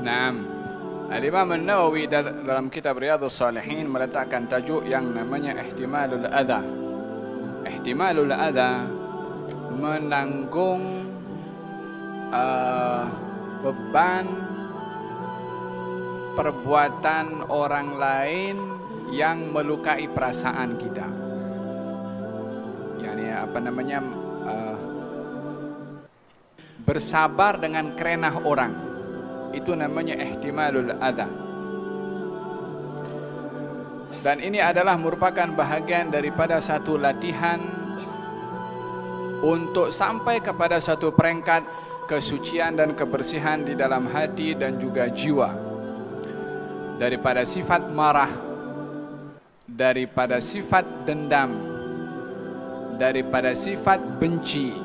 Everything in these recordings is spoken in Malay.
Naam. Al-Imam An-Nawawi dalam kitab Riyadhus Shalihin meletakkan tajuk yang namanya ihtimalul adha. Ihtimalul adha, menanggung beban perbuatan orang lain yang melukai perasaan kita. Yani apa namanya, bersabar dengan kerenah orang. Itu namanya ihtimalul adha. Dan ini adalah merupakan bahagian daripada satu latihan untuk sampai kepada satu peringkat kesucian dan kebersihan di dalam hati dan juga jiwa, daripada sifat marah, daripada sifat dendam, daripada sifat benci,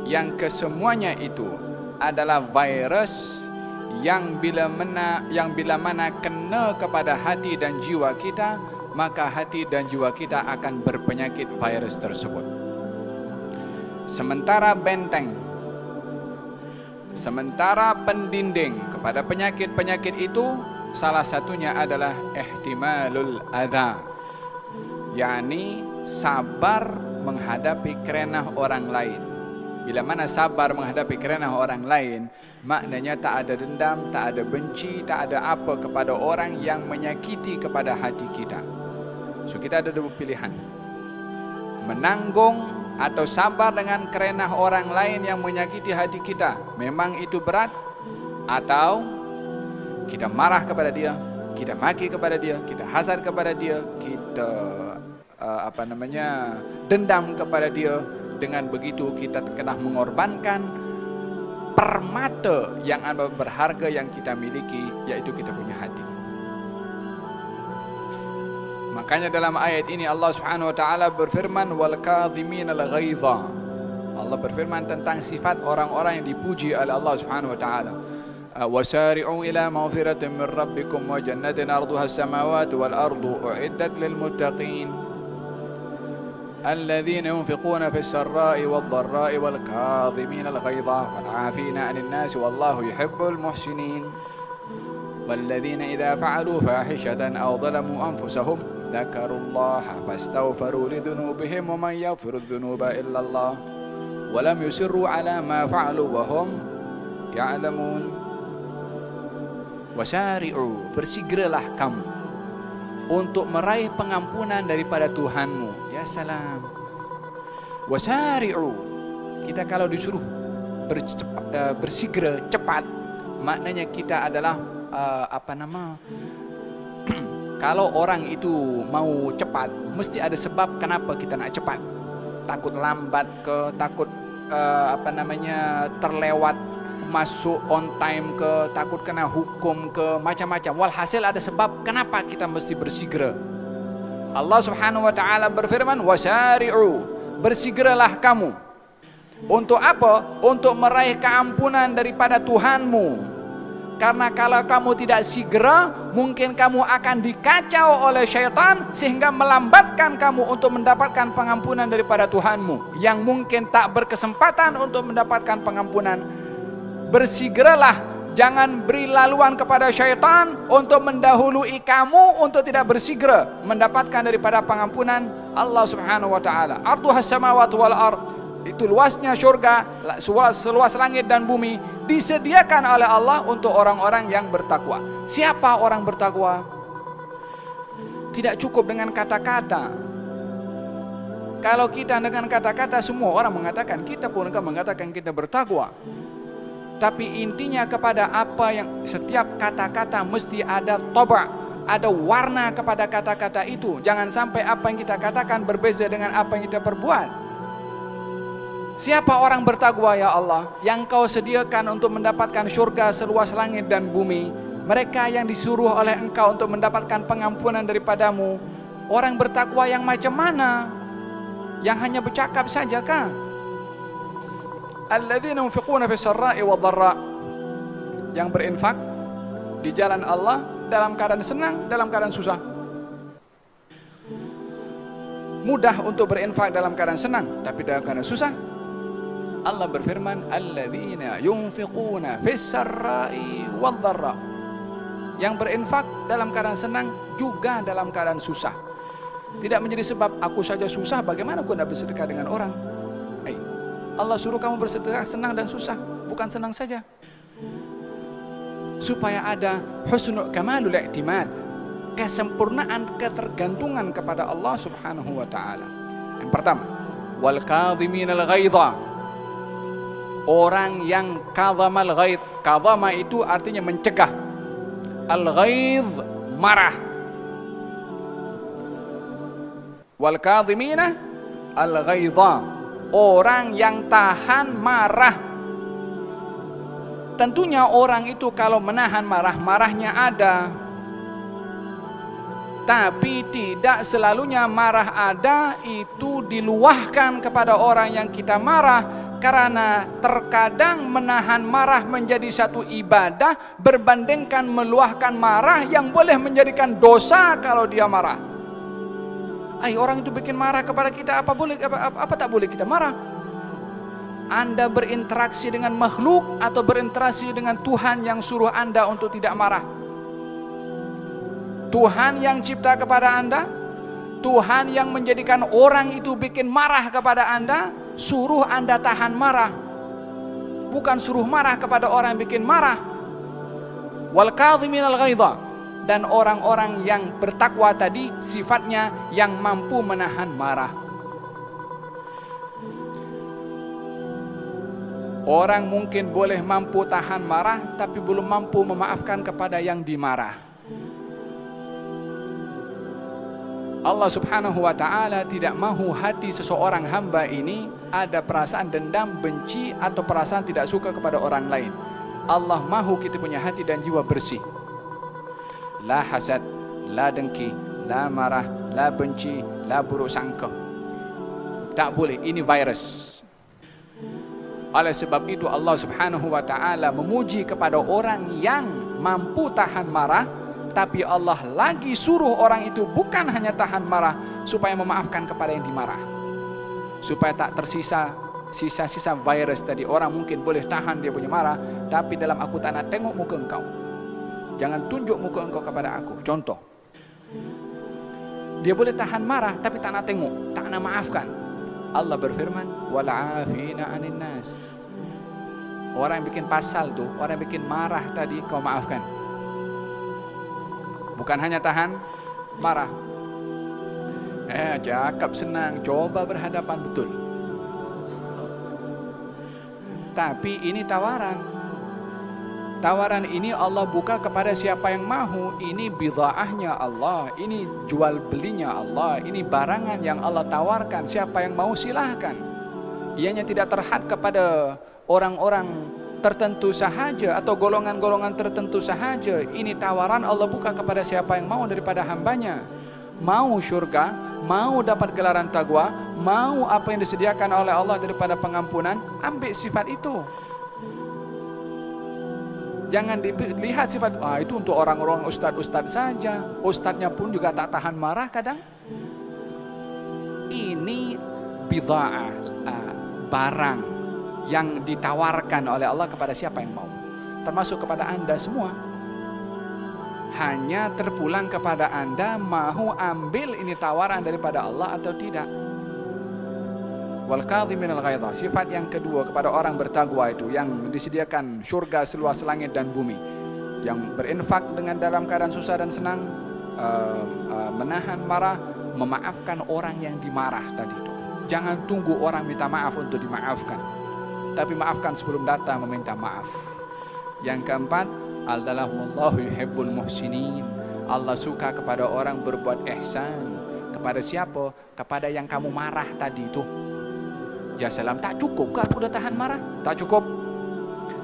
yang kesemuanya itu adalah virus yang bila mana kena kepada hati dan jiwa kita, maka hati dan jiwa kita akan berpenyakit virus tersebut. Sementara benteng, sementara pendinding kepada penyakit-penyakit itu, salah satunya adalah ihtimalul adha, yakni sabar menghadapi kerenah orang lain. Bila mana sabar menghadapi kerenah orang lain, maknanya tak ada dendam, tak ada benci, tak ada apa kepada orang yang menyakiti kepada hati kita. So kita ada dua pilihan: menanggung atau sabar dengan kerenah orang lain yang menyakiti hati kita, memang itu berat, atau kita marah kepada dia, kita maki kepada dia, kita hasad kepada dia, kita dendam kepada dia. Dengan begitu kita kena mengorbankan permata yang berharga yang kita miliki, yaitu kita punya hati. Makanya dalam ayat ini Allah Subhanahu wa taala berfirman, wal kadhiminal ghaidha. Allah berfirman tentang sifat orang-orang yang dipuji oleh Allah Subhanahu wa taala. Wasari'u ila maghfiratin min rabbikum wa jannatin arduha as-samawati wal ardu u'iddat lil muttaqin الذين ينفقون في السراء والضراء والكاظمين الغيظ والعافين عن الناس والله يحب المحسنين والذين إذا فعلوا فاحشة أو ظلموا أنفسهم ذكروا الله فاستغفروا لذنوبهم ومن يغفر الذنوب إلا الله ولم يصروا على ما فعلوا وهم يعلمون. Wasari'u, bersegeralah kamu untuk meraih pengampunan daripada Tuhanmu. Ya salam. Wasari'u, kita kalau disuruh bersegera cepat, maknanya kita adalah kalau orang itu mau cepat, mesti ada sebab kenapa kita nak cepat. Takut lambat ke, takut terlewat masuk on time ke, takut kena hukum ke, macam-macam. Walhasil ada sebab kenapa kita mesti bersegera. Allah Subhanahu wa taala berfirman, wasari'u, bersegeralah kamu. Untuk apa? Untuk meraih keampunan daripada Tuhanmu. Karena kalau kamu tidak segera, mungkin kamu akan dikacau oleh syaitan sehingga melambatkan kamu untuk mendapatkan pengampunan daripada Tuhanmu, yang mungkin tak berkesempatan untuk mendapatkan pengampunan. Bersegeralah, jangan beri laluan kepada syaitan untuk mendahului kamu untuk tidak bersegera mendapatkan daripada pengampunan Allah Subhanahu wa taala. Arduhas samawati wal ard, itu luasnya syurga, seluas langit dan bumi, disediakan oleh Allah untuk orang-orang yang bertakwa. Siapa orang bertakwa? Tidak cukup dengan kata-kata. Kalau kita dengan kata-kata, semua orang mengatakan, kita pun akan mengatakan kita bertakwa. Tapi intinya kepada apa yang setiap kata-kata mesti ada toba, ada warna kepada kata-kata itu. Jangan sampai apa yang kita katakan berbeza dengan apa yang kita perbuat. Siapa orang bertakwa ya Allah, yang kau sediakan untuk mendapatkan syurga seluas langit dan bumi? Mereka yang disuruh oleh engkau untuk mendapatkan pengampunan daripadamu. Orang bertakwa yang macam mana? Yang hanya bercakap saja kah? Alladzina yunfiquna fis sarra'i wad dharra, yang berinfak di jalan Allah dalam keadaan senang, dalam keadaan susah. Mudah untuk berinfak dalam keadaan senang, tapi dalam keadaan susah. Allah berfirman, alladzina yunfiquna fis sarra'i wad dharra, Yang berinfak dalam keadaan senang juga dalam keadaan susah. Tidak menjadi sebab aku saja susah, bagaimana aku tidak bersedekah dengan orang. Allah suruh kamu bersedekah senang dan susah, bukan senang saja. Supaya ada husnul kamalul i'timad, kesempurnaan ketergantungan kepada Allah Subhanahu wa taala. Yang pertama, wal kadhiminal ghaidha, orang yang kadhamal ghaid. Kadhama itu artinya mencegah. Al ghaidh, marah. Wal kadhimina al ghaidha, orang yang tahan marah. Tentunya orang itu kalau menahan marah, marahnya ada. Tapi tidak selalunya marah ada itu diluahkan kepada orang yang kita marah. Karena terkadang menahan marah menjadi satu ibadah berbandingkan meluahkan marah yang boleh menjadikan dosa kalau dia marah. Orang itu bikin marah kepada kita, apa tak boleh kita marah? Anda berinteraksi dengan makhluk atau berinteraksi dengan Tuhan yang suruh Anda untuk tidak marah? Tuhan yang cipta kepada Anda, Tuhan yang menjadikan orang itu bikin marah kepada Anda, suruh Anda tahan marah, bukan suruh marah kepada orang yang bikin marah. Wal kadhiminal ghaidha, dan orang-orang yang bertakwa tadi sifatnya yang mampu menahan marah. Orang mungkin boleh mampu tahan marah tapi belum mampu memaafkan kepada yang dimarah. Allah Subhanahu wa ta'ala tidak mahu hati seseorang hamba ini ada perasaan dendam, benci atau perasaan tidak suka kepada orang lain. Allah mahu kita punya hati dan jiwa bersih. La hasad, la dengki, la marah, la benci, la buruk sangka. Tak boleh, ini virus. Oleh sebab itu Allah Subhanahu wa ta'ala memuji kepada orang yang mampu tahan marah, tapi Allah lagi suruh orang itu bukan hanya tahan marah supaya memaafkan kepada yang dimarah, supaya tak tersisa sisa-sisa virus tadi. Orang mungkin boleh tahan dia punya marah, tapi dalam aku tak nak tengok muka engkau, jangan tunjuk muka engkau kepada aku. Contoh, dia boleh tahan marah tapi tak nak tengok, tak nak maafkan. Allah berfirman, wal afina 'anil nas. Orang yang bikin pasal tuh, orang yang bikin marah tadi kau maafkan. Bukan hanya tahan marah. Cakap senang, coba berhadapan betul. Tapi ini tawaran. Tawaran ini Allah buka kepada siapa yang mahu. Ini bidhaahnya Allah, ini jual belinya Allah, ini barangan yang Allah tawarkan. Siapa yang mau silahkan. Ianya tidak terhad kepada orang-orang tertentu sahaja atau golongan-golongan tertentu sahaja. Ini tawaran Allah buka kepada siapa yang mau daripada hambanya. Mau syurga, mau dapat gelaran taqwa, mau apa yang disediakan oleh Allah daripada pengampunan, ambil sifat itu. Jangan dilihat sifat, itu untuk orang-orang ustadz-ustadz saja. Ustadznya pun juga tak tahan marah kadang. Ini bid'ah, barang yang ditawarkan oleh Allah kepada siapa yang mau, termasuk kepada Anda semua. Hanya terpulang kepada Anda mahu ambil ini tawaran daripada Allah atau tidak. Wal kadhiminal ghaidha, sifat yang kedua kepada orang bertakwa itu yang disediakan surga seluas langit dan bumi, yang berinfak dengan dalam keadaan susah dan senang, menahan marah, memaafkan orang yang dimarah tadi itu. Jangan tunggu orang minta maaf untuk dimaafkan, tapi maafkan sebelum datang meminta maaf. Yang keempat adalah wallahu yuhibbul muhsinin. Allah suka kepada orang berbuat ihsan. Kepada siapa? Kepada yang kamu marah tadi itu. Ya salam, tak cukup kah aku udah tahan marah? Tak cukup.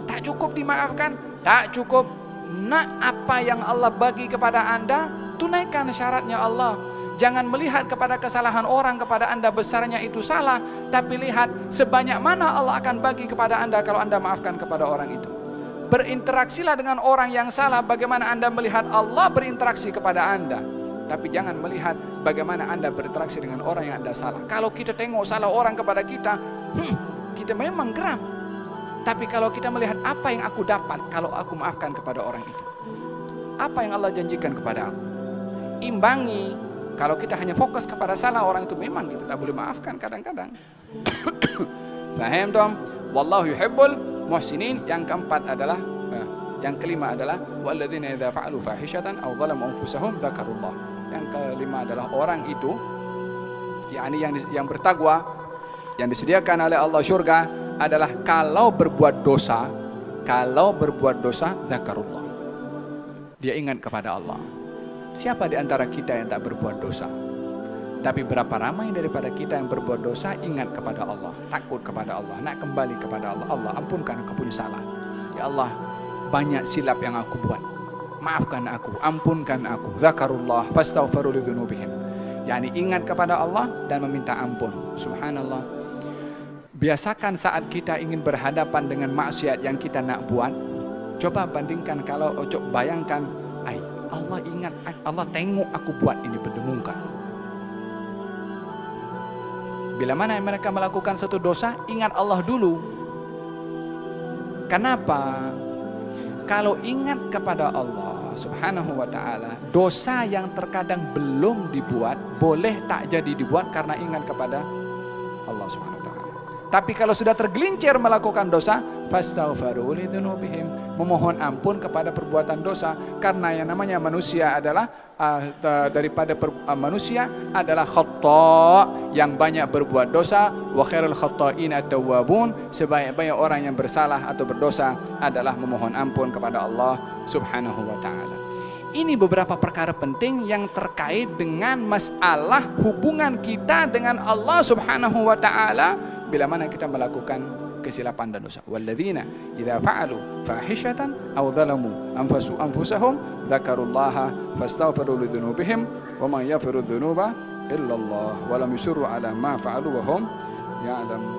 Tak cukup dimaafkan? Tak cukup. Nak apa yang Allah bagi kepada Anda, tunaikan syaratnya Allah. Jangan melihat kepada kesalahan orang kepada Anda besarnya itu salah, tapi lihat sebanyak mana Allah akan bagi kepada Anda kalau Anda maafkan kepada orang itu. Berinteraksilah dengan orang yang salah bagaimana Anda melihat Allah berinteraksi kepada Anda. Tapi jangan melihat bagaimana Anda berinteraksi dengan orang yang Anda salah. Kalau kita tengok salah orang kepada kita, kita memang geram. Tapi kalau kita melihat apa yang aku dapat kalau aku maafkan kepada orang itu, apa yang Allah janjikan kepada aku. Imbangi. Kalau kita hanya fokus kepada salah orang itu, memang kita tak boleh maafkan kadang-kadang. Faham tom? Wallahu yuhibbul muhsinin. Yang keempat adalah, yang kelima adalah walladzina idza fa'alu fahishatan aw zalamu anfusahum dzakarullah. Yang kelima adalah orang itu, yakni yang bertakwa, yang disediakan oleh Allah surga adalah kalau berbuat dosa dzakarullah. Dia ingat kepada Allah. Siapa di antara kita yang tak berbuat dosa? Tapi berapa ramai daripada kita yang berbuat dosa ingat kepada Allah, takut kepada Allah, nak kembali kepada Allah. Allah, ampunkan aku punya salah. Ya Allah, banyak silap yang aku buat. Maafkan aku, ampunkan aku. Dzakarullah fastaghfiru lidzunubihim. Yani ingat kepada Allah dan meminta ampun. Subhanallah. Biasakan saat kita ingin berhadapan dengan maksiat yang kita nak buat, coba bandingkan kalau bayangkan, Allah ingat, Allah tengok aku buat ini berdemungkan. Bila mana mereka melakukan satu dosa, ingat Allah dulu. Kenapa? Kalau ingat kepada Allah subhanahu wa ta'ala, dosa yang terkadang belum dibuat, boleh tak jadi dibuat karena ingat kepada Allah subhanahu wa ta'ala. Tapi kalau sudah tergelincir melakukan dosa, fastaghfiru lidzunubihim, memohon ampun kepada perbuatan dosa. Karena yang namanya manusia adalah manusia adalah khata', yang banyak berbuat dosa. Wa khairul khata'in at-tawwabun, sebaik-baik orang yang bersalah atau berdosa adalah memohon ampun kepada Allah subhanahu wa ta'ala. Ini beberapa perkara penting yang terkait dengan masalah hubungan kita dengan Allah subhanahu wa ta'ala bila mana kita melakukan kesilapan dan dosa. Walladzina idza fa'alu fahishatan aw zalamu anfusahum dzakarullaha fastaghfiru lidzunubihim wa man yaghfiru dzunuba illa Allah wa lam yusirru ala ma fa'alu wa hum ya'lamun.